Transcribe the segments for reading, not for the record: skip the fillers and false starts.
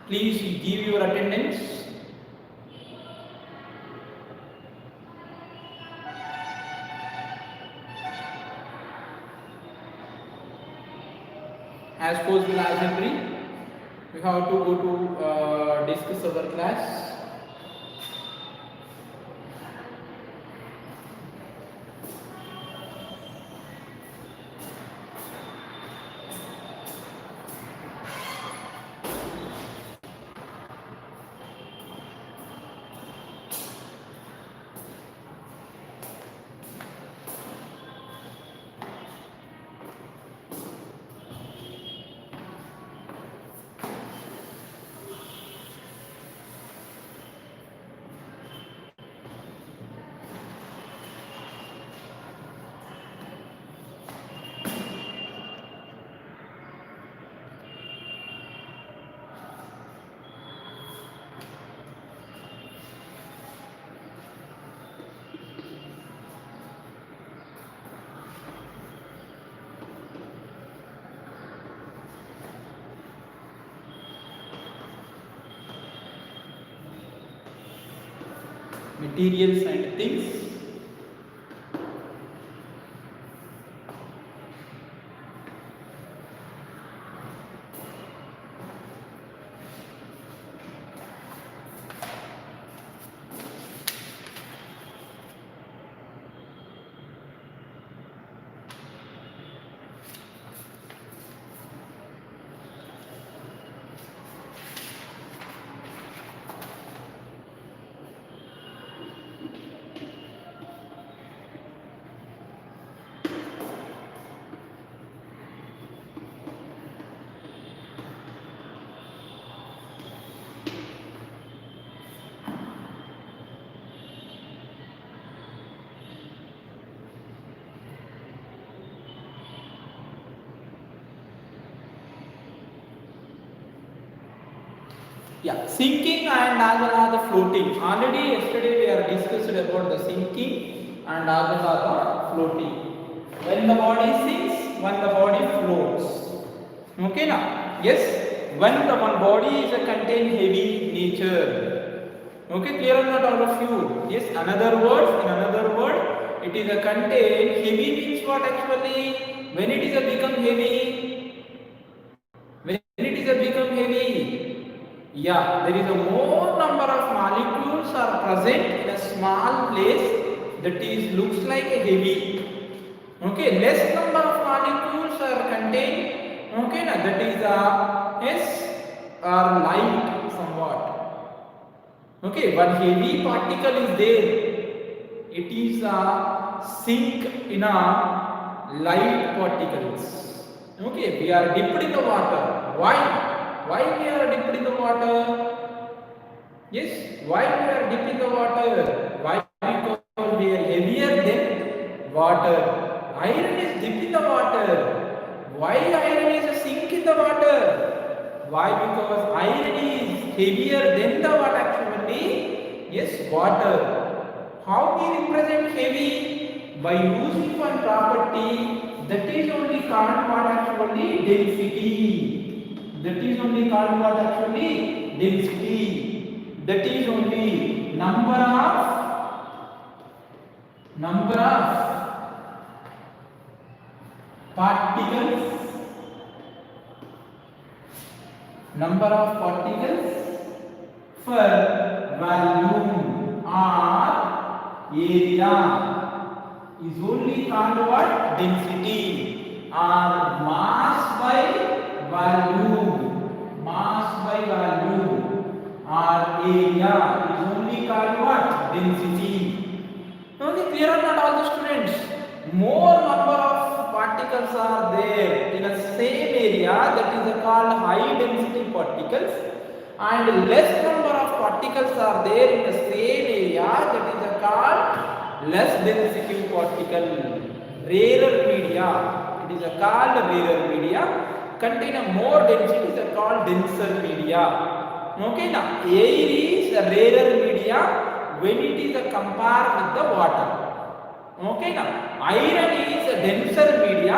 Please give your attendance. As possible as every, we have to go to discuss our class. Materials and things. Yeah, sinking and as well as the floating. Already yesterday we are discussed about the sinking and as well as the floating. When the body sinks, when the body floats. Okay now? Yes, when the one body is a contain heavy nature. Okay, clear or not all of you? Yes, in another word, it is a contain heavy means what actually? When it is a become heavy, when it is a become heavy, yeah, there is a more number of molecules are present in a small place that is looks like a heavy. Okay, less number of molecules are contained. Okay, now that is a yes or light somewhat. Okay, one heavy particle is there. It is a sink in a light particles. Okay, we are dipped in the water. Why? Why we are dipped in the water? Yes, why we are dipped in the water? Why? Because we are heavier than water. Iron is dipped in the water. Why iron is a sink in the water? Why? Because iron is heavier than the what actually? Yes, water. How we represent heavy? By using one property that is only called what actually density. That is only called what actually density. That is only number of particles, per volume or area is only called what? Density or mass by volume or area is only called what? Density. Okay, clear or not all the students? More number of particles are there in a same area, that is called high density particles, and less number of particles are there in the same area, that is called less density particle. Rarer media, it is called rarer media. Contain a more density is called denser media. Okay, now air is a rarer media when it is compared with the water. Okay, now iron is a denser media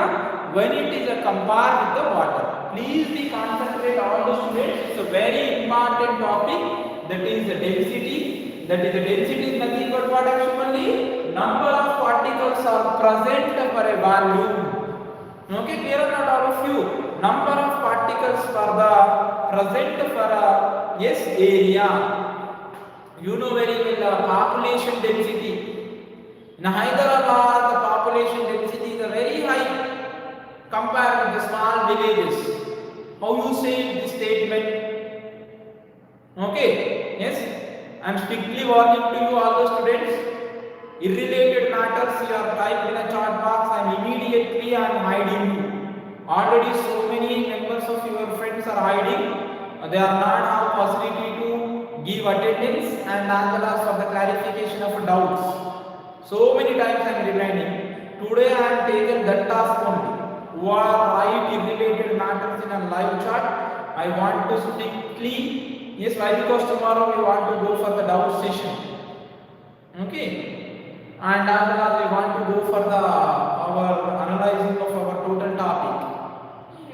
when it is compared with the water. Please be concentrate all the students. It's a very important topic. That is the density. That is the density is nothing but what actually? Number of particles are present for a volume. Okay, clear or not all of you? Number of particles for the present for a yes area. You know very well population density. In Hyderabad, the population density is very high compared with the small villages. How you say this statement? Okay, yes. I am strictly warning to you all the students. Irrelated matters you are typed in a chat box and immediately I am hiding you. Already so many members of your friends are hiding. They are not have possibility to give attendance and as well as for the clarification of doubts. So many times I am reminding. Today I am taken that task only. Who are right irrelated matters in a live chat. I want to strictly, yes, why? Because tomorrow we want to go for the doubt session. Okay. And after that we want to go for the our analyzing of our total topic.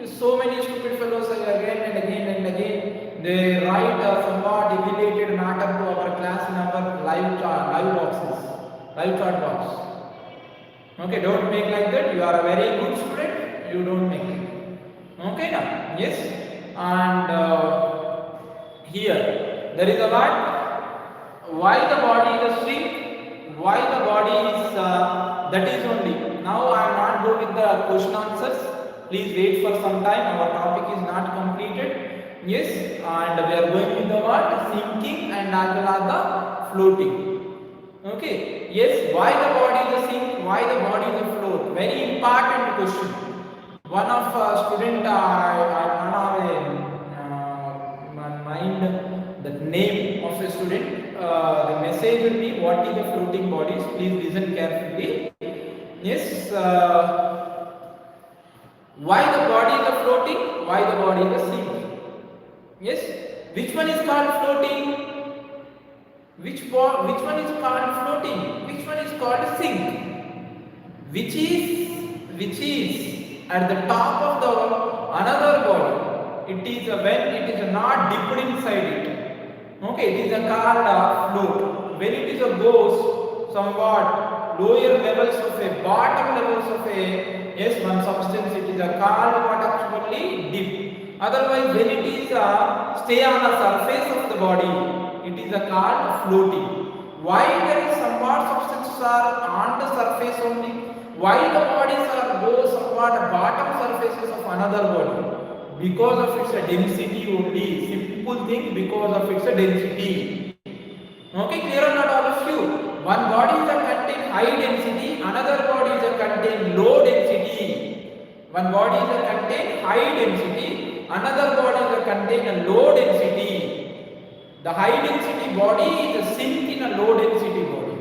So many stupid fellows again and again and again they write somewhat irrelated matter to our class in our live boxes, live chat box. Okay, don't make like that. You are a very good student. You don't make it. Okay, now yes, and here there is a what? Why the body is shrink? Why the body is that is only. Now I am not going with the question answers. Please wait for some time. Our topic is not completed. Yes, and we are going with the what? Sinking and as well as the floating. Okay. Yes. Why the body is a sink? Why the body is a float? Very important question. One of student I mind the name of a student. The message will be what is the floating bodies. Please listen carefully. Yes. Why the body is a floating? Why the body is a sinking? Yes. Which one is called floating? Which one is called floating? Which one is called sink? Which is at the top of the another body. It is when it is not dipped inside it. Okay, it is a called float. When it is a goes somewhat lower levels of a bottom levels of a yes one substance, it is a called what actually dip. Otherwise, when it is stay on the surface of the body, it is a called floating. Why there is somewhat substances are on the surface only? Why the bodies are go somewhat bottom surfaces of another body? Because of its density only. Simple thing, because of its density. Okay, clear or not all of you? One body is a contain high density, another body is a contain low density. One body is a contain high density, another body is a contain a low density. The high density body is a sink in a low density body.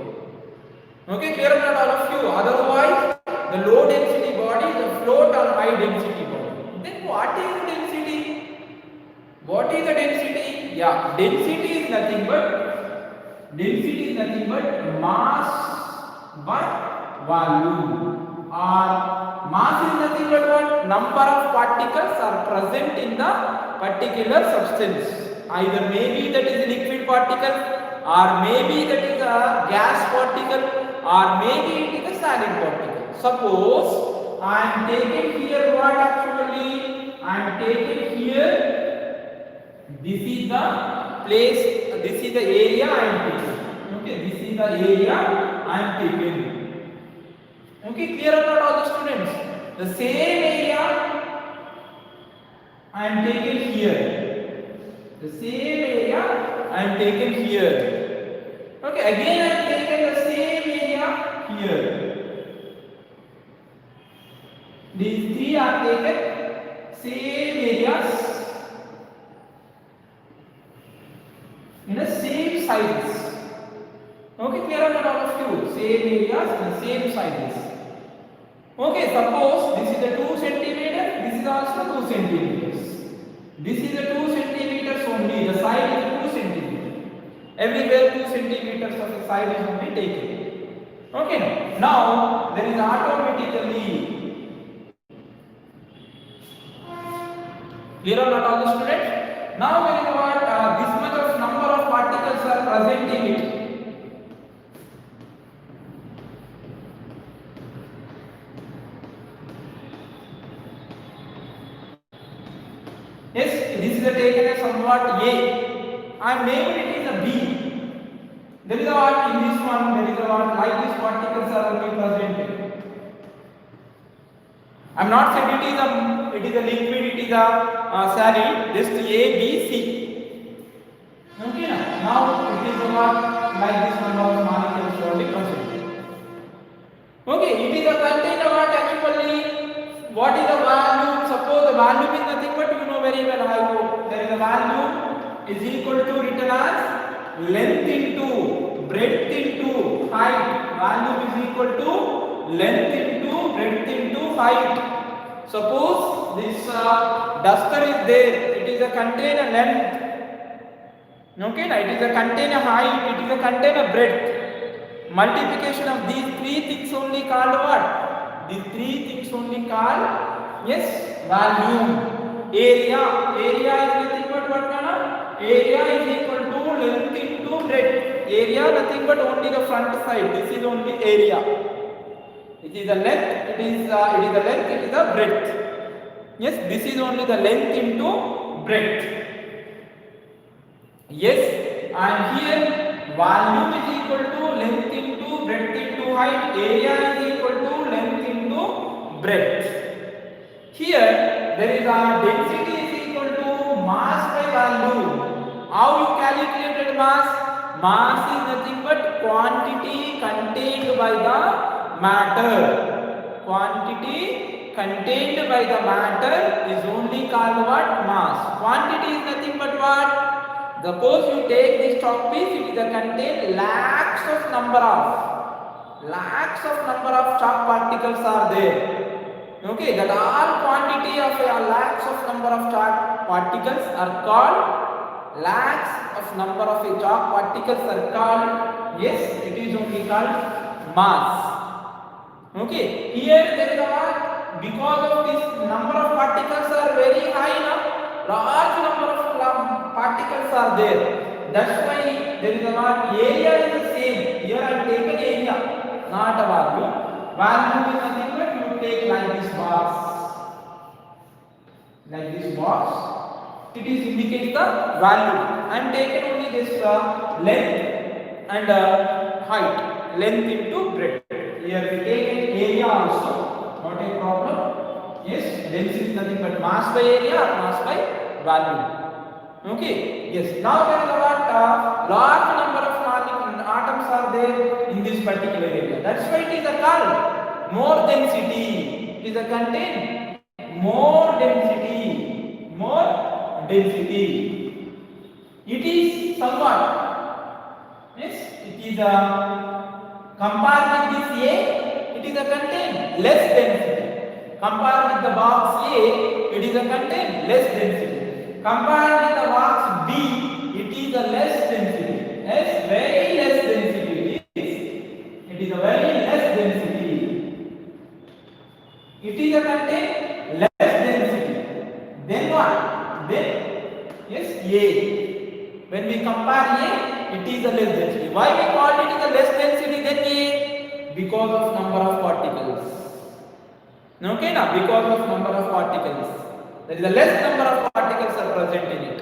Okay, clear or not all of you? Otherwise, the low density body is a float on high density body. Then what is the density? What is the density? Yeah, density is nothing but mass by volume, or mass is nothing but what? Number of particles are present in the particular substance. Either maybe that is a liquid particle, or maybe that is a gas particle, or maybe it is a solid particle. Suppose I am taking here what actually? I am taking here. This is the place. This is the area I am taking. Okay, this is the area I am taking. Okay, clear or not all the students? The same area I am taking here. The same area I am taking here. Okay, again I am taking the same area here. These three are taken same areas in the same sizes. Okay, clear or not all of you? Same areas in the same sizes. Okay, suppose this is a 2 centimeter, this is also 2 centimeters. This is a 2 centimeters only, the side is 2 centimeters. Everywhere 2 centimeters of the side is only taken. Okay, now there is automatically Clear or not, all the students? Now we know what this much of number of particles are present in it. Yes, this is taken as somewhat A. I named it is a B. There is a what in this one, there is a what like these particles are only present. I am not saying it is a liquid, it is a solid, just A, B, C. Okay, now it is a what like this number of molecules only present. Okay, it is a container what actually, what is the volume? Suppose the volume is nothing but you know very well how there is a volume is equal to written as length into breadth into height. Volume is equal to length into breadth into height. Suppose this duster is there, it is a container length. Okay, it is a container height, it is a container breadth. Multiplication of these three things only called what? These three things only called, yes, volume. Area is nothing but what kind of? Area is equal to length into breadth. Area nothing but only the front side. This is only area. It is the length. It is the length. It is the breadth. Yes, this is only the length into breadth. Yes, and here volume is equal to length into breadth into height. Area is equal to length into breadth. Here there is a density is equal to mass by volume. How you calculated mass? Mass is nothing but quantity contained by the matter. Quantity contained by the matter is only called what? Mass. Quantity is nothing but what? Suppose you take this chalk piece, it is contain lakhs of number of chalk particles are there. Okay, that all quantity of lakhs of number of chalk particles are called lakhs of number of chalk particles are called, yes, it is only called mass. Okay, here there is a what? Because of this number of particles are very high now, large number of particles are there. That's why there is a what? Area is the same. Here I have taken area, not a volume. Volume is nothing but you take like this box. Like this box. It is indicates the value. I am taken only this length and height. Length into breadth. Here we take area also. Not a problem. Yes, density is nothing but mass by area or mass by volume. Okay, yes. Now there is a what? Large number of atoms are there in this particular area. That's why it is a called more density. It is a contain more density. More density. It is somewhat. Yes, it is a compared with this A. It is a contain less density. Compared with the box A, it is a contain less density. Compared with the box B, it is a less density. Yes, very less density. It is a very less density. It is a contain less density. Then what? Then yes, A. When we compare A, it is a less density. Why we call it a less density than A? Because of number of particles. Okay, now because of number of particles. There is a less number of particles are present in it.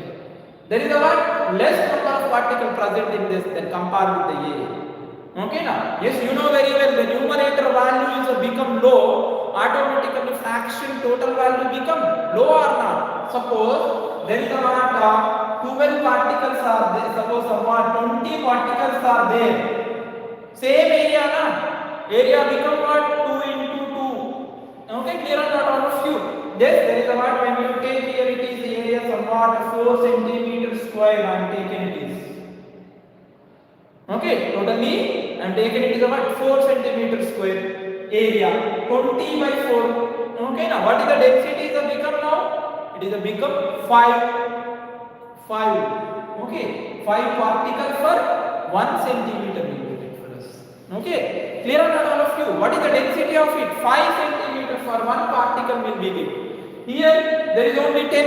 There is a what? Less number of particles present in this than compared with the A. Okay, now yes, you know very well the numerator values become low, automatically fraction total value become low or not. Suppose there is a what? 12 particles are there. Suppose what? 20 particles are there. Same area, na? Area become what? 2 into 2. Okay, clear or not, all of you? Yes, there is a what? When you take here, it is the area somewhat 4 centimeters square. I am taking this. Okay, totally I am taking it is about 4 centimeters square area. 20 by 4. Okay, now what is the density is a become now? It is a become 5. 5. Okay, 5 particles per 1 centimeter will be for us. Okay, clear or not, all of you? What is the density of it? 5 centimeters for 1 particle will be given. Here there is only 10.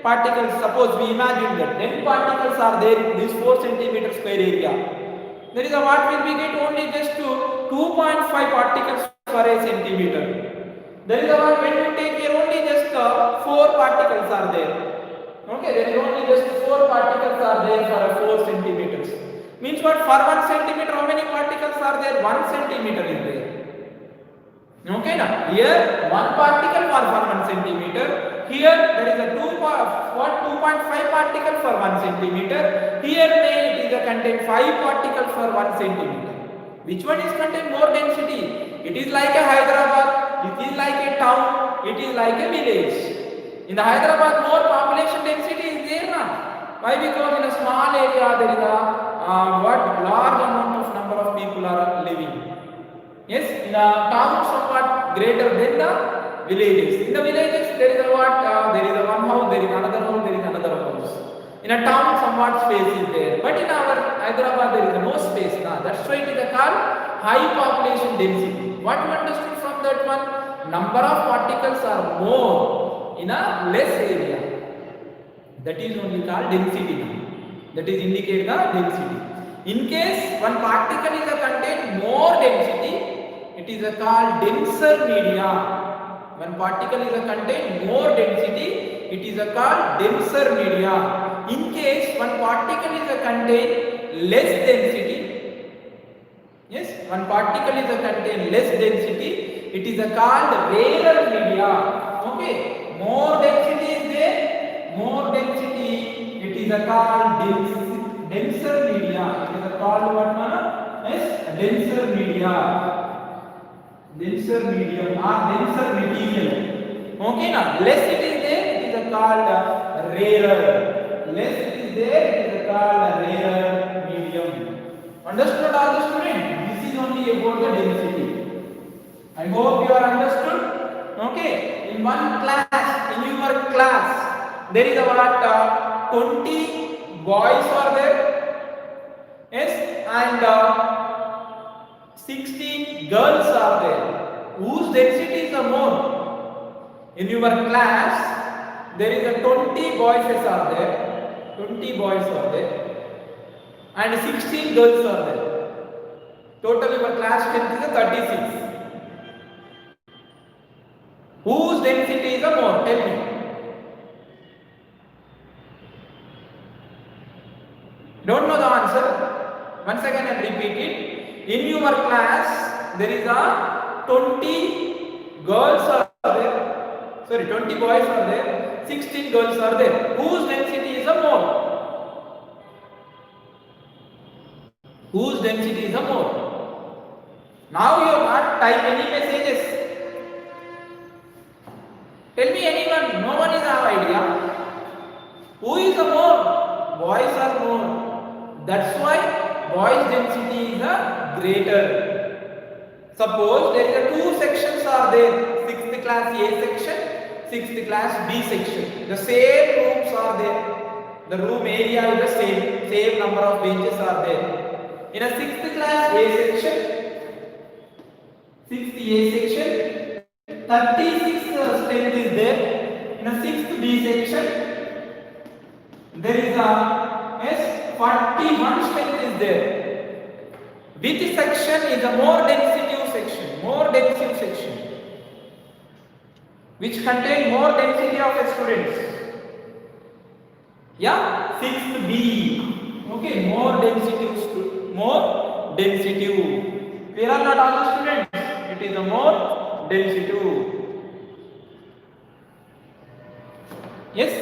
particles, suppose we imagine that 10 particles are there in this 4 centimeter square area. There is a what will we get only just to 2.5 particles per a centimeter. There is a what when you take here only just 4 particles are there. Okay, there is only just 4 particles are there for a 4 centimeters. Means what, for 1 centimeter how many particles are there? 1 centimeter is there. Okay, now here 1 particle for 1 centimeter. Here there is a 2.5 particle for 1 centimeter. Here it is a contain 5 particles for 1 centimeter. Which one is contain more density? It is like a Hyderabad, it is like a town, it is like a village. In the Hyderabad more population density is there now. Why? Because in a small area there is a large amount of number of people are living. Yes, in a town somewhat greater than the villages. In the villages there is a there is a one house, there is another house, there is another house. In a town somewhat space is there, but in our Hyderabad there is no space now. That's why it is called high population density. What you understood from that one? Number of particles are more in a less area. That is only called density now. That is indicate the density. In case one particle is a contain more density, it is a called denser media. One particle is a contain more density, it is a called denser media. In case one particle is a contain less density, yes, one particle is a contain less density, it is a called rarer media. Okay, more density is there, more density, it is a called denser media. It is a called what man? Yes, denser media. Denser medium or denser material. Okay, now less it is there, it is called rarer. Less it is there, it is called rarer medium. Understood all the students? This is only about the density. I hope you are understood. Okay, in one class, in your class, there is about 20 boys are there. Yes, and 16 girls are there. Whose density is the more? In your class, there is a 20 boys are there. 20 boys are there. And 16 girls are there. Total your class strength is 36. Whose density is the more? Tell me. Don't know the answer? Once again I repeat it. In your class, there is a 20 girls are there. Sorry, 20 boys are there. 16 girls are there. Whose density is the more? Whose density is the more? Now you have not typed any messages. Tell me anyone. No one is have idea. Who is the more? Boys are more. That's why boys density is a greater. Suppose there are two sections are there. 6th class A section, 6th class B section. The same rooms are there. The room area is the same number of benches are there. In a 6th class A section, 6th A section, 36 strength is there. In a 6th B section, there is a 41 strength is there. Which section is a more densive section? More densive section. Which contain more density of students? Yeah, 6th B. Okay, more density. More density. Clear or not all the students? It is a more density. Yes,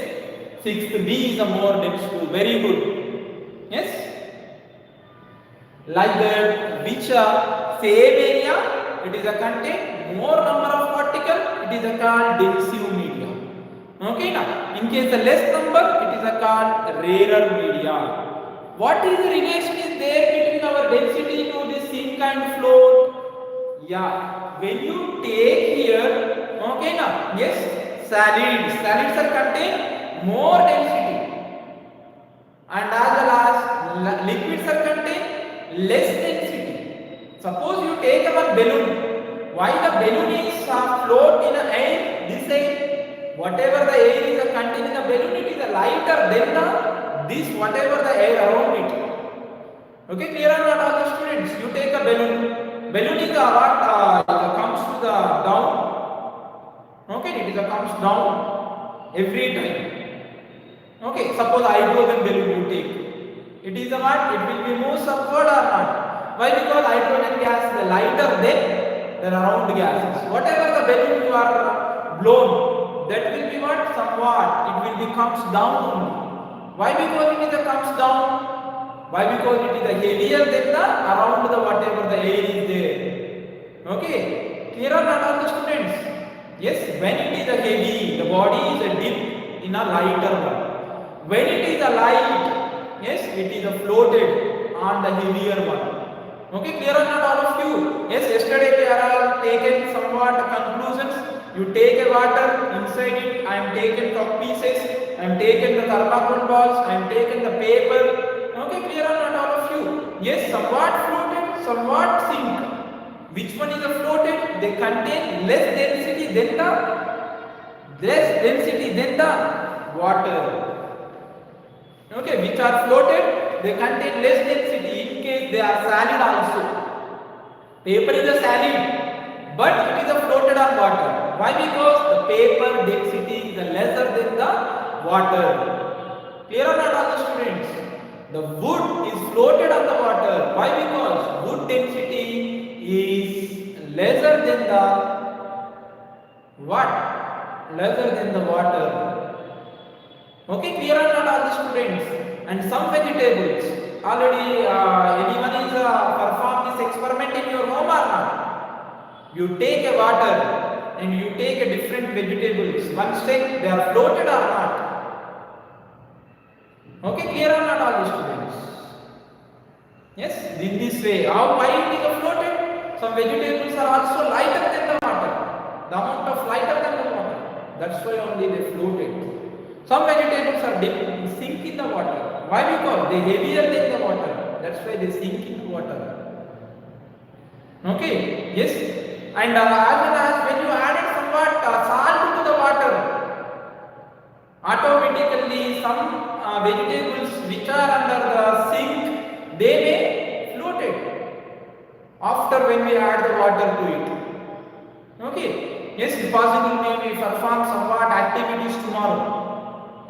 6th B is a more density. Very good. Yes, like that, which same area, it is a contain more number of particle, it is a called densive media. Okay, now in case the less number, it is a called rarer media. What is the relation is there between our density to this sink and float? Yeah, when you take here, okay, now yes, solids are contain more density. And as well as liquids are contain less density. Suppose you take our balloon. Why the balloon is float in the air? This side, whatever the air is contained in the a balloon, it is a lighter than the this whatever the air around it. Okay, clear or not all the students? You take a balloon. Balloon is a what comes to the down. Okay, it is a comes down every time. Okay, suppose hydrogen balloon you take. It is a what? It will be moves upward or not? Why? Because hydrogen gas is lighter than around gases. Whatever the balloon you are blown, that will be what? Somewhat. It will be comes down only. Why? Because it is a comes down. Why? Because it is a heavier than the around the whatever the air is there. Okay, clear or not all the students? Yes, when it is a heavy, the body is a dip in a lighter one. When it is a light, yes, it is a floated on the heavier one. Okay, clear or not all of you? Yes, yesterday we are taken somewhat conclusions. You take a water, inside it I am taken chalk pieces, I am taken the thermocol balls, I am taken the paper. Okay, clear or not all of you? Yes, somewhat floated, somewhat sink. Which one is a floated? They contain less density than the water. Okay, which are floated, they contain less density in case they are solid also. Paper is a solid, but it is a floated on water. Why? Because the paper density is lesser than the water. Clear or not all the students? The wood is floated on the water. Why? Because wood density is lesser than the what? Lesser than the water. Okay, clear or not all the students? And some vegetables. Already anyone is performed this experiment in your home or not? You take a water and you take a different vegetables. One step they are floated or not? Okay, clear or not all the students? Yes, in this way. Why it is floated? Some vegetables are also lighter than the water. The amount of lighter than the water. That's why only they floated. Some vegetables are sink in the water. Why? Because they heavier than the water. That's why they sink in the water. Okay, yes. And as well as when you added somewhat salt to the water, automatically some vegetables which are under the sink, they may floated after when we add the water to it. Okay, yes, if possible may we perform somewhat activities tomorrow.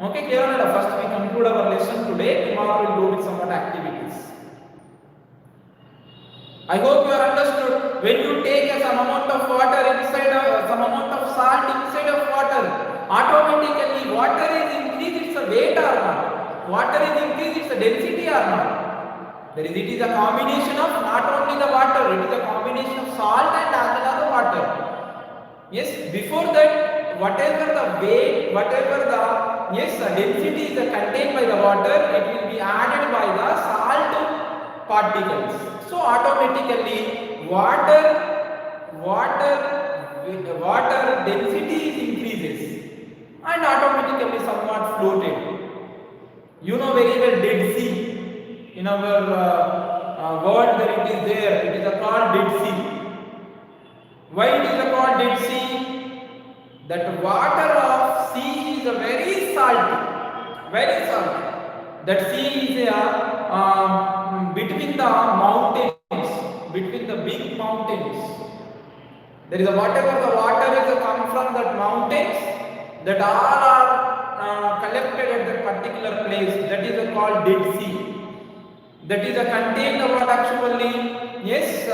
Okay, clear or not? First we conclude our lesson today. Tomorrow we will go with somewhat activities. I hope you are understood. When you take some amount of water inside some amount of salt inside of water, automatically water is increased its weight or not? Water is increased its density or not? It is a combination of not only the water, it is a combination of salt and as well as the water. Yes, before that, whatever the weight, whatever the density is contained by the water, it will be added by the salt particles. So automatically water density is increases and automatically somewhat floated. You know very well Dead Sea. In our world there it is there. It is called Dead Sea. Why it is called Dead Sea? That water of sea is very salty. Very salty. That sea is between the mountains, between the big mountains. There is whatever the water is come from that mountains, that all are collected at that particular place. That is called Dead Sea. That is contained what actually, yes,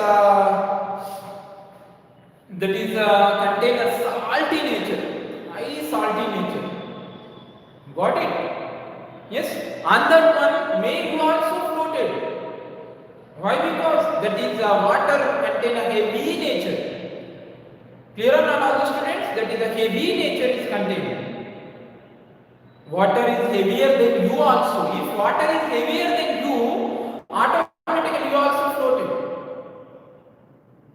that is contain a salty nature, high salty nature. Got it? Yes, and that one may go also floated. Why? Because that is water contain a heavy nature. Clear or not all the students? That is a heavy nature is contained. Water is heavier than you also. If water is heavier than you, automatically you also floated.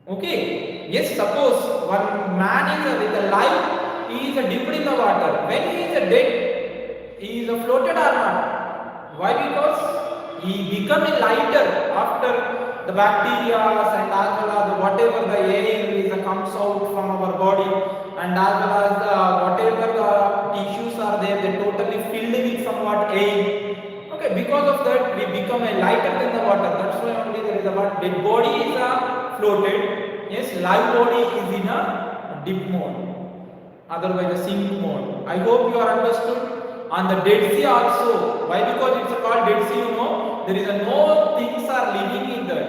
Okay? Yes, suppose one man is with a life, he is dipped in the water. When he is dead, he is floated or not? Why? Because he become a lighter after the bacteria and as well as whatever the air is comes out from our body, and as well as whatever the tissues are there, they totally filled with somewhat air. Okay, because of that we become a lighter than the water. That's why only there is a what dead body is a floated. Yes, live body is in a dip mode, otherwise a sink mode. I hope you are understood. On the Dead Sea also, why? Because it's called Dead Sea, you know, there is a no things are living in that.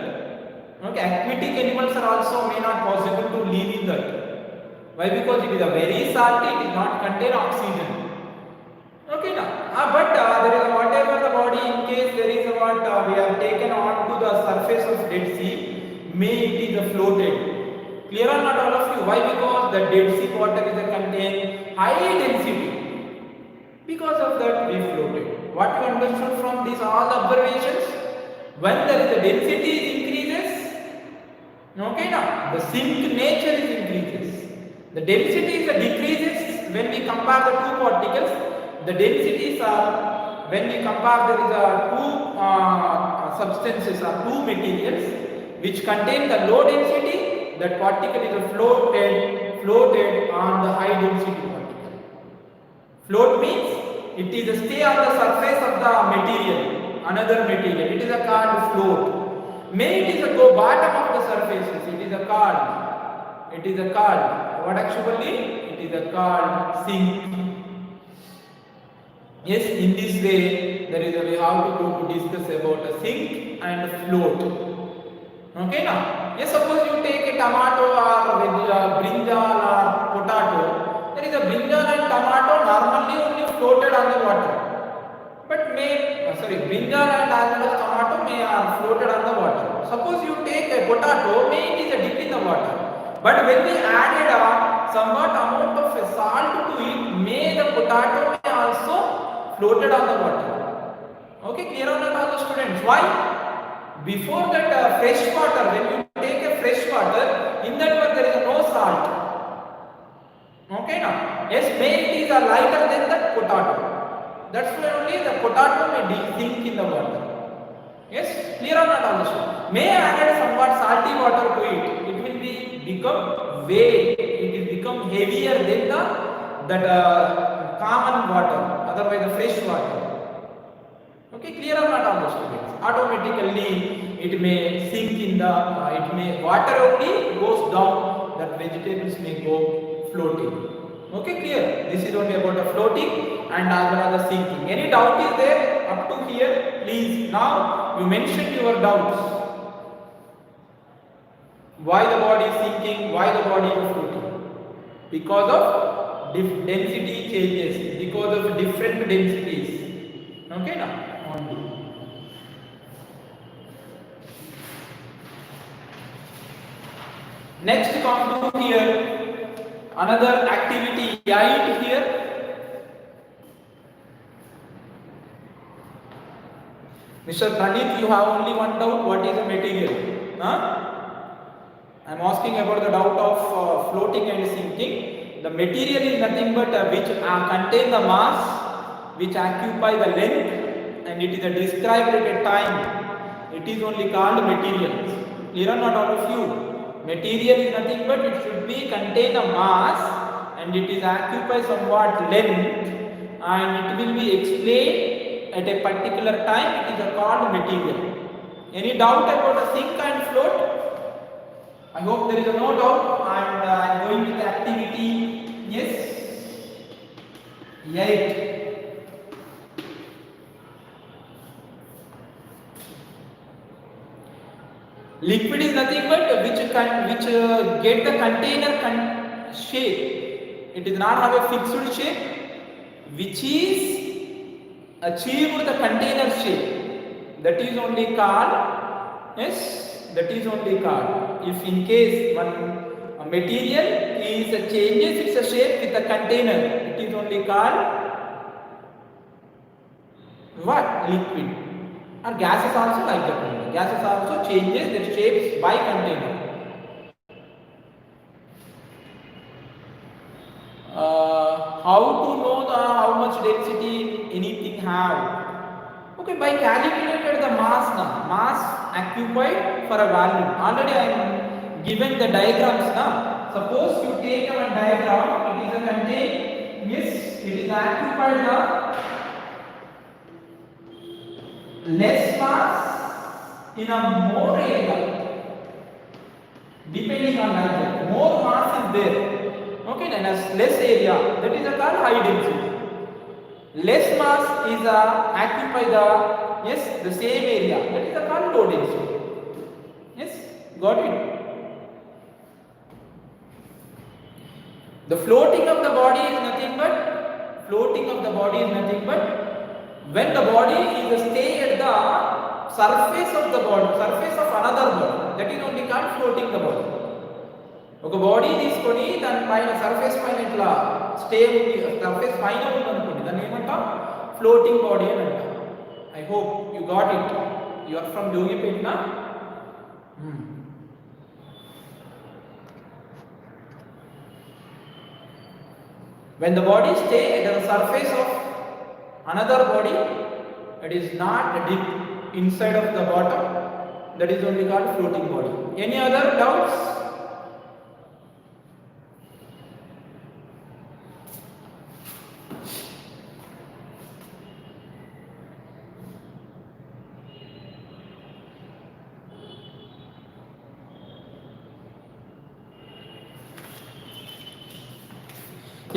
Okay, aquatic animals are also may not possible to live in that. Why? Because it is a very salty, it is not contain oxygen. Okay, now, but there is whatever the body, in case there is a what we have taken on to the surface of Dead Sea, may it is a floated. Clear or not, all of you? Why? Because the Dead Sea water is a contain high density. Because of that we floated. What you understood from these all observations? When there is a density increases, okay, now the sink nature is increases. The density is decreases when we compare the two particles. The densities are when we compare there is a two substances or two materials which contain the low density. That particle is floated on the high density particle. Float means it is a stay on the surface of the material, another material. It is a called float. May it is a go bottom of the surfaces. It is a called. It is a called. What actually? It is a called sink. Yes, in this way there is a way how to go to discuss about a sink and a float. Okay, now. Yes, suppose you take a tomato or brinjal or potato. There is a brinjal and tomato normally only floated on the water. But brinjal and as well as tomato may are floated on the water. Suppose you take a potato, may it is a dip in the water. But when we added somewhat amount of salt to it, may the potato may also floated on the water. Okay, clear on that all the students? Why? Before that fresh water, when you take a fresh water, in that one there is no salt. Okay, now, yes, may it is a lighter than the potato. That's why only the potato may sink in the water. Yes, clear or not also? May add somewhat salty water to it. It will become weight. It will become heavier than that common water. Otherwise, the fresh water. Okay, clear or not all the students? Automatically, it may sink in the. Water only goes down. That vegetables may go floating. Okay, clear? This is only about the floating and as well as the sinking. Any doubt is there up to here? Please, now you mention your doubts. Why the body is sinking? Why the body is floating? Because of density changes. Because of different densities. Okay, now. Next, come to here. Another activity 8 here. Mr. Pranit, you have only one doubt. What is the material? I am asking about the doubt of floating and sinking. The material is nothing but which contain the mass, which occupy the length, and it is described at a time. It is only called materials. Clear or not all of you? Material is nothing but it should be contain a mass and it is occupy somewhat length and it will be explained at a particular time. It is called material. Any doubt about a sink and float? I hope there is no doubt and I am going with the activity. Yes? 8. Liquid is nothing but which get the container shape. It does not have a fixed shape, which is achieved the container shape. That is only called, yes, that is only called. If in case one material is changes its shape with the container, it is only called what? Liquid. Or gases also like that only. Gases also changes their shapes by container. How to know how much density anything have? Okay, by calculated the mass now, mass occupied for a value. Already I am given the diagrams now. Suppose you take a diagram, it is a contain, yes, it is occupied the less mass in a more area, depending on that. More mass is there. Okay, then as less area, that is called high density. Less mass is occupy the, yes, the same area, that is called low density. Yes, got it. The floating of the body is nothing but when the body is stay at the surface of the body, surface of another body, that is only called floating the body. ఒక body తీసుకొని దాని పైన surface పైన ఇట్లా stay ఉంది, surface పైన ఉంది అనుకోండి, దాన్ని ఏమంటాం ఫ్లోటింగ్ బాడీ అని అంటాం. I hope you got it. You are from జోగిపేట్నా? When the body stay at the surface of another body, it is not deep inside of the bottom, that is only called floating body. Any other doubts?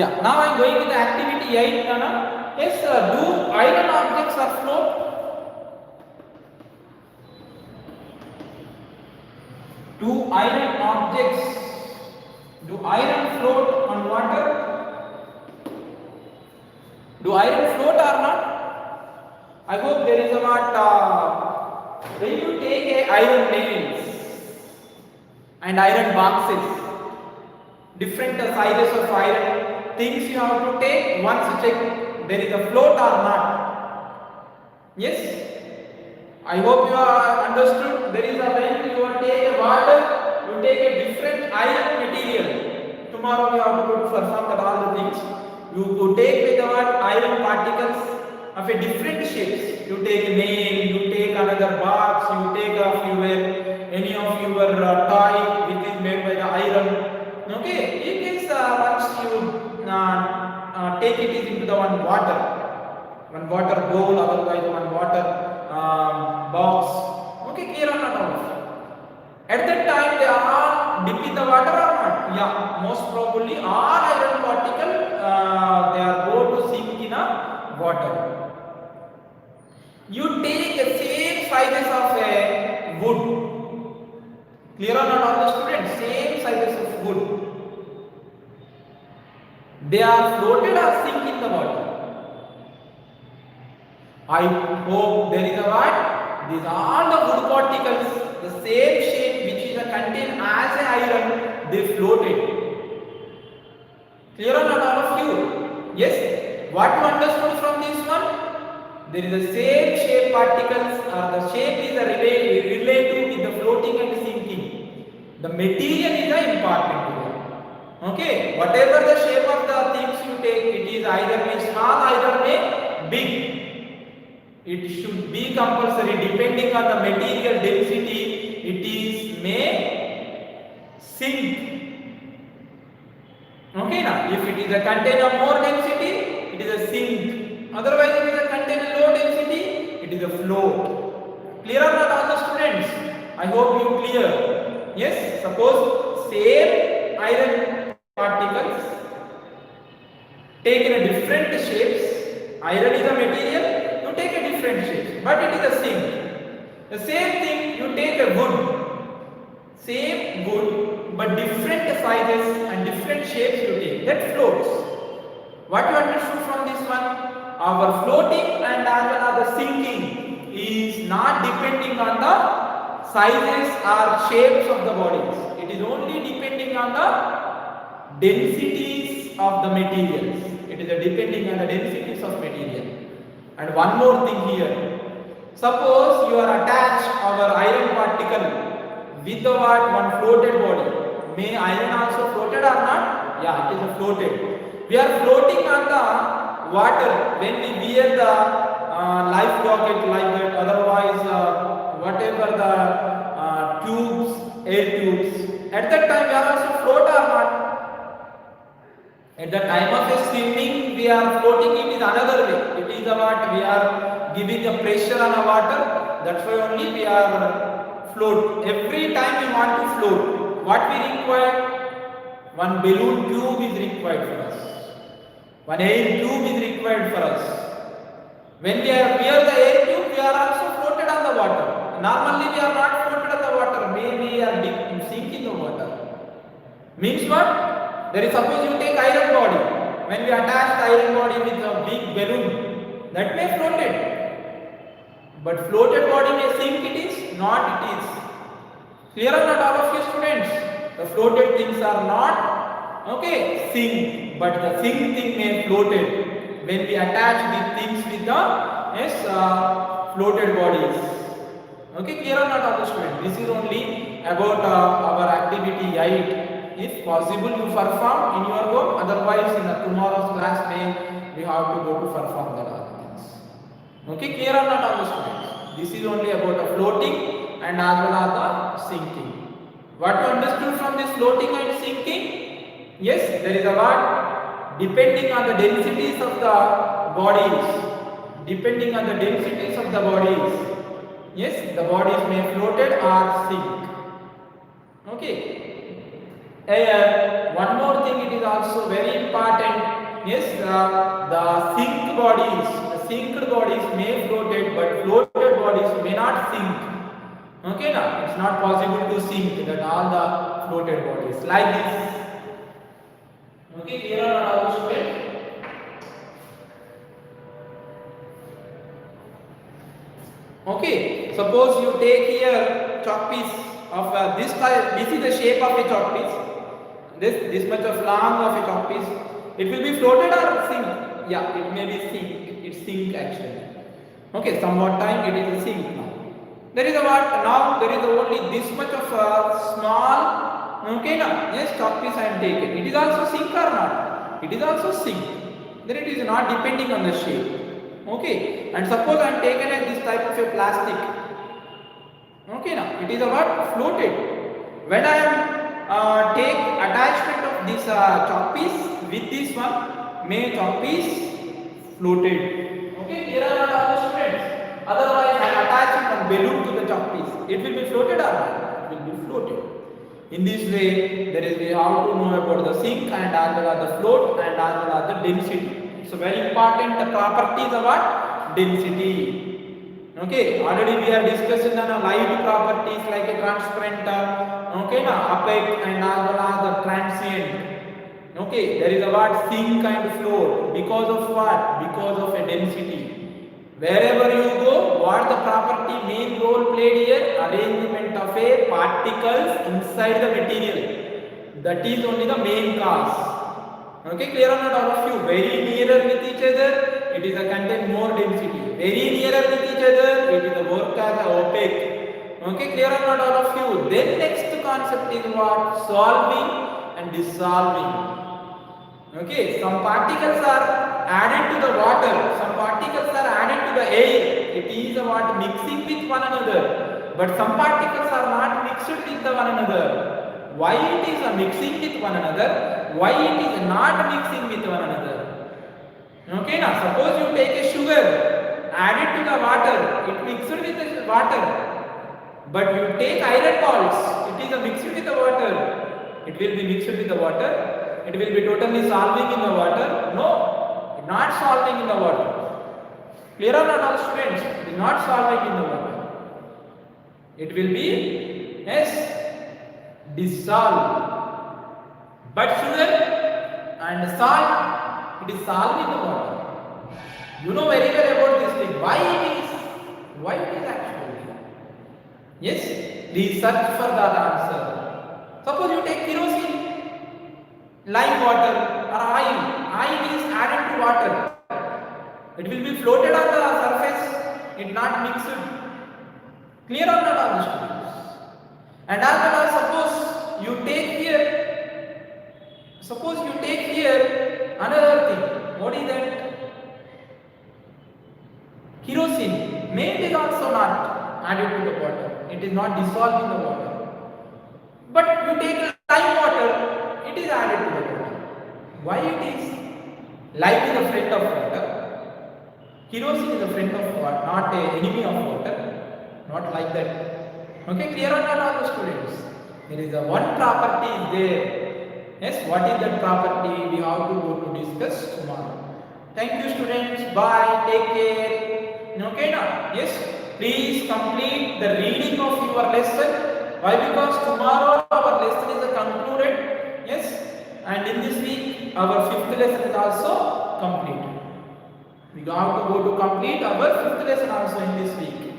Yeah, now I am going with the activity 8. Nana. Yes, do iron objects are float? Do iron float on water? Do iron float or not? I hope there is a what, when you take a iron nails and iron boxes, different sizes of iron things you have to take, once check there is a float or not. Yes, I hope you are understood. There is a when you take a water, you take a different iron material. Tomorrow we have to put for some of all the things. You take with the iron particles of a different shapes. You take a nail, you take another box, you take of your any of your toy which is made by the iron. Okay, it is once you take it into the one water bowl, otherwise one water box. Okay, clear or not? At that time they are dip in the water or not? Yeah, most probably all iron particle they are go to sink in a water. You take the same sizes of a wood. Clear or not, all the students? Same sizes of wood. They are floated or sink in the water. I hope there is a what? These are all the wood particles, the same shape which is contained as a iron, they floated. Clear or not, all of you? Yes. What you understood from this one? There is the same shape particles, or the shape is a relative with the floating and sinking. The material is important. Okay, whatever the shape of the things you take, it is either may small, either may big. It should be compulsory depending on the material density. It is may sink. Okay, now if it is a container more density, it is a sink. Otherwise, if it is a container low density, it is a float. Clear or not, all the students? I hope you clear. Yes, suppose same iron particles taken a different shapes. Iron is a material, you take a different shape, but it is a sink. The same thing, you take a wood, same wood, but different sizes and different shapes you take. That floats. What you understood from this one? Our floating and as well as the sinking is not depending on the sizes or shapes of the bodies. It is only depending on the densities of the materials. It is depending on the densities of material. And one more thing here. Suppose you are attached our iron particle with the one floated body. May iron also floated or not? Yeah, it is floated. We are floating on the water when we wear the life jacket like that. Otherwise, whatever the tubes, air tubes. At that time, we are also float or not? At the time of a swimming, we are floating. It is another way. It is about we are giving a pressure on the water. That's why only we are float. Every time we want to float, what we require? One balloon tube is required for us. One air tube is required for us. When we are near the air tube, we are also floated on the water. Normally, we are not floated on the water. Maybe we are sink in the water. Means what? There is suppose you take iron body. When we attach the iron body with a big balloon, that may floated. But floated body may sink. It is not. It is. Clear or not, all of you students? The floated things are not sink, but the sink thing may floated when we attach these things with the floated bodies. Okay, clear or not, all the students? This is only about our activity 8. If possible, you perform in your home. Otherwise, in tomorrow's class, we have to go to perform the other things. Okay, clear or not, all the students? This is only about the floating and as well as the sinking. What you understood from this floating and sinking? Yes, there is a word depending on the densities of the bodies. Depending on the densities of the bodies. Yes, the bodies may floated or sink. Okay. One more thing, it is also very important. Yes, the sinked bodies may floated, but floated bodies may not sink. Okay, now it's not possible to sink that all the floated bodies like this. Okay, clear or not, all students? Okay, suppose you take here chalk piece of this type. This is the shape of a chalk piece. This much of long of a chalk piece. It will be floated or sink? Yeah, it may be sink. It sink actually. Okay, somewhat time it is a sink now. There is a what? Now there is only this much of a small, yes, chalk piece I am taken. It is also sink or not? It is also sink. Then it is not depending on the shape. Okay, and suppose I am taken as this type of a plastic. Okay, now it is a what? Floated. When I am take attachment of this chalk piece with this one, may chalk piece floated. Okay, here are all the students. Otherwise, I am attaching one balloon to the chalk piece. It will be floated or not? It will be floated. In this way, there is we have to know about the sink and as well as the float and as well as the density. So very important the properties of what? Density. Okay, already we have discussed the light properties like a transparent, opaque and as well as the transient. Okay, there is a what? Sink and float. Because of what? Because of a density. Wherever you go, what the property main role played here? Arrangement of a particles inside the material. That is only the main cause. Okay, clear or not, all of you? Very nearer with each other, it is a contain more density. Very nearer with each other, it is a work as opaque. Okay, clear or not, all of you? Then next concept is what? Solving and dissolving. Okay, some particles are added to the water, some particles are added to the air. It is what? Mixing with one another. But some particles are not mixed with one another. Why it is a mixing with one another? Why it is not mixing with one another? Okay, now suppose you take a sugar, add it to the water, it mixed with the water. But you take iron balls, it is a mixed with the water. It will be mixed with the water. It will be totally solving in the water. No, not solving in the water. Clear or not, all students? It is not solving in the water. It will be, yes, dissolved. But sugar and salt, it is solved in the water. You know very well about this thing. Why it is? Why it is actually? Yes, please search for that answer. Suppose you take kerosene, lime water or oil. Oil is added to water. It will be floated on the surface. It not mixed. Clear or not, all the students? And as well as suppose you take here another thing. What is that? Kerosene may be also not added to the water. It is not dissolved in the water. But you take lime water, it is added to the water. Why it is? Lime is a friend of water. Kerosene is a friend of water, not an enemy of water. Not like that. Okay, clear or not, all the students? There is a one property is there. Yes, what is that property? We have to go to discuss tomorrow. Thank you, students. Bye. Take care. Okay, now? Yes. Please complete the reading of your lesson. Why? Because tomorrow our lesson is concluded. Yes. And in this week, our fifth lesson is also completed. We have to go to complete our fifth lesson also in this week.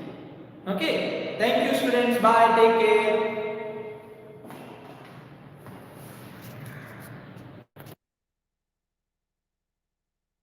Okay. Thank you, students. Bye. Take care.